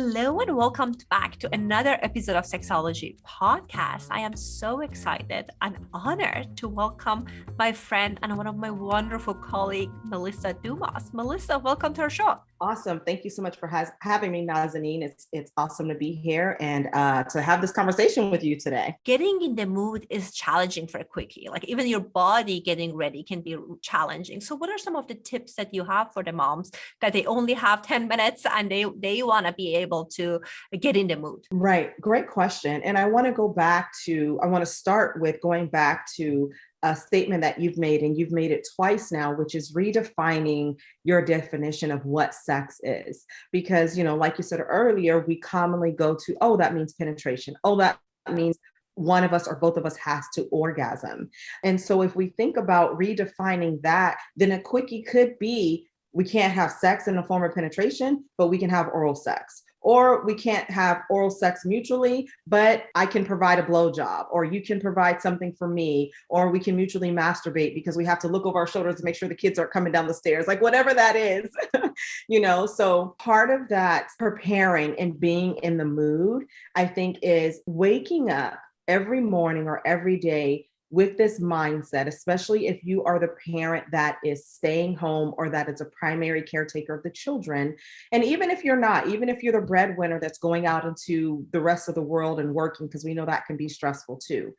Hello and welcome back to another episode of Sexology Podcast. I am so excited and honored to welcome my friend and one of my wonderful colleagues, Melissa Dumas. Melissa, welcome to our show. Awesome. Thank you so much for having me, Nazanin. It's awesome to be here and to have this conversation with you today. Getting in the mood is challenging for a quickie. Like even your body getting ready can be challenging. So what are some of the tips that you have for the moms that they only have 10 minutes and they want to be able to get in the mood? Right. Great question. And I want to start with going back to a statement that you've made, and you've made it twice now, which is redefining your definition of what sex is. Because, like you said earlier, we commonly go to, oh, that means penetration. Oh, that means one of us or both of us has to orgasm. And so if we think about redefining that, then a quickie could be, we can't have sex in the form of penetration, but we can have oral sex. Or we can't have oral sex mutually, but I can provide a blowjob, or you can provide something for me, or we can mutually masturbate because we have to look over our shoulders to make sure the kids aren't coming down the stairs, like whatever that is, So part of that preparing and being in the mood, I think, is waking up every morning or every day with this mindset, especially if you are the parent that is staying home or that is a primary caretaker of the children. And even if you're not, even if you're the breadwinner that's going out into the rest of the world and working, because we know that can be stressful too.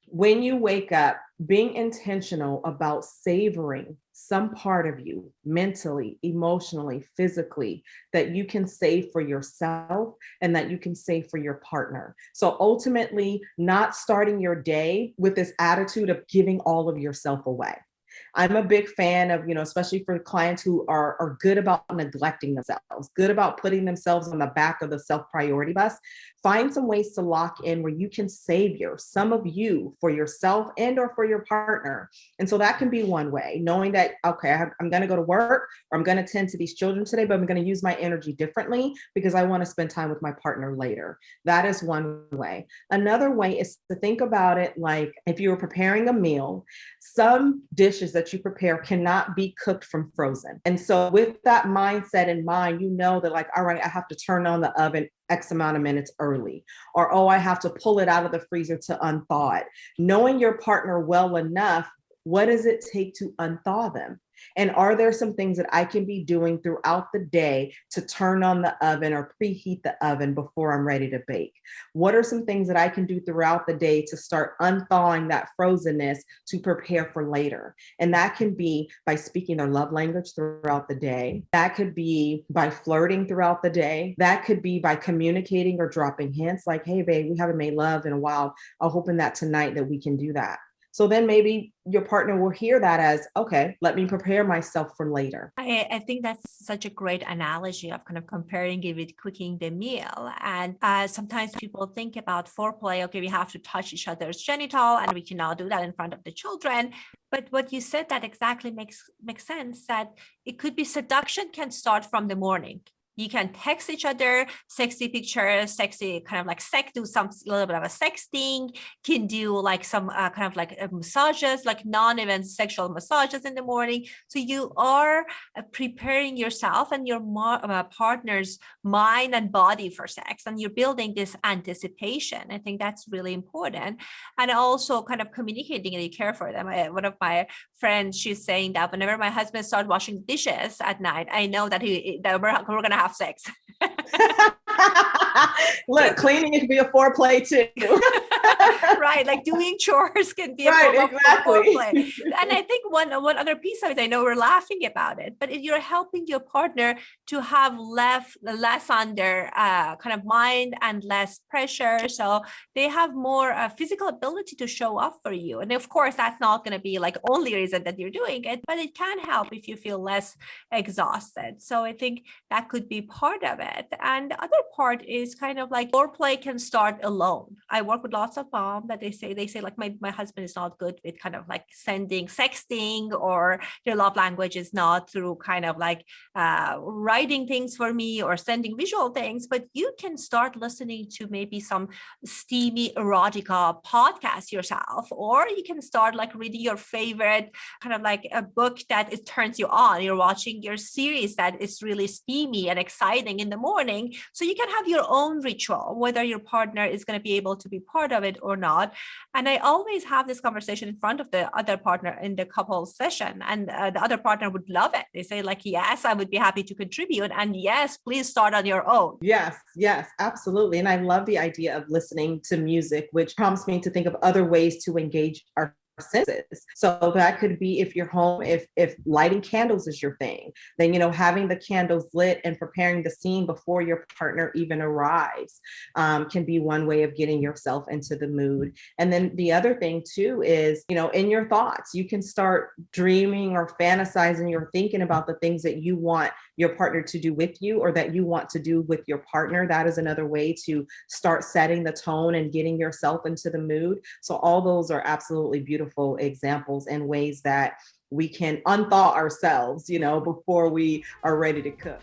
When you wake up, being intentional about savoring some part of you mentally, emotionally, physically, that you can save for yourself and that you can save for your partner. So ultimately, not starting your day with this attitude of giving all of yourself away. I'm a big fan of, especially for clients who are good about neglecting themselves, good about putting themselves on the back of the self-priority bus. Find some ways to lock in where you can savor some of you for yourself and or for your partner. And so that can be one way, knowing that, okay, I'm going to go to work or I'm going to tend to these children today, but I'm going to use my energy differently because I want to spend time with my partner later. That is one way. Another way is to think about it like if you were preparing a meal, some dishes that you prepare cannot be cooked from frozen. And so with that mindset in mind, that like, all right, I have to turn on the oven X amount of minutes early, or, oh, I have to pull it out of the freezer to unthaw it. Knowing your partner well enough, what does it take to unthaw them? And are there some things that I can be doing throughout the day to turn on the oven or preheat the oven before I'm ready to bake? What are some things that I can do throughout the day to start unthawing that frozenness to prepare for later? And that can be by speaking their love language throughout the day. That could be by flirting throughout the day. That could be by communicating or dropping hints like, hey, babe, we haven't made love in a while. I'm hoping that tonight that we can do that. So then maybe your partner will hear that as, okay, let me prepare myself for later. I think that's such a great analogy of kind of comparing it with cooking the meal. And sometimes people think about foreplay, okay, we have to touch each other's genital and we cannot do that in front of the children. But what you said that exactly makes sense, that it could be seduction can start from the morning. You can text each other, sexy pictures, sexy kind of like do some little bit of a sexting, can do like some kind of like massages, like non-even sexual massages in the morning. So you are preparing yourself and your partner's mind and body for sex, and you're building this anticipation. I think that's really important. And also kind of communicating that you care for them. One of my friends, she's saying that whenever my husband starts washing dishes at night, I know that we're going to have sex. Look, cleaning can be a foreplay too. Right, like doing chores can be a foreplay. And I think one other piece of it, I know we're laughing about it, but if you're helping your partner to have less on their kind of mind and less pressure, so they have more physical ability to show up for you. And of course, that's not going to be like only reason that you're doing it, but it can help if you feel less exhausted. So I think that could be part of it. And the other part is kind of like foreplay can start alone. I work with lots of moms that they say like my husband is not good with kind of like sending sexting, or their love language is not through kind of like writing things for me or sending visual things. But you can start listening to maybe some steamy erotica podcast yourself, or you can start like reading your favorite kind of like a book that it turns you on. You're watching your series that is really steamy and exciting in the morning. So you can have your own ritual, whether your partner is going to be able to be part of it or not. And I always have this conversation in front of the other partner in the couple session, and the other partner would love it. They say like, yes, I would be happy to contribute, and yes, please start on your own. Yes, yes, absolutely. And I love the idea of listening to music, which prompts me to think of other ways to engage our senses. So that could be, if you're home, if lighting candles is your thing, then having the candles lit and preparing the scene before your partner even arrives can be one way of getting yourself into the mood. And then the other thing too is, in your thoughts, you can start dreaming or fantasizing or thinking about the things that you want your partner to do with you, or that you want to do with your partner. That is another way to start setting the tone and getting yourself into the mood. So all those are absolutely beautiful examples and ways that we can unthaw ourselves, before we are ready to cook.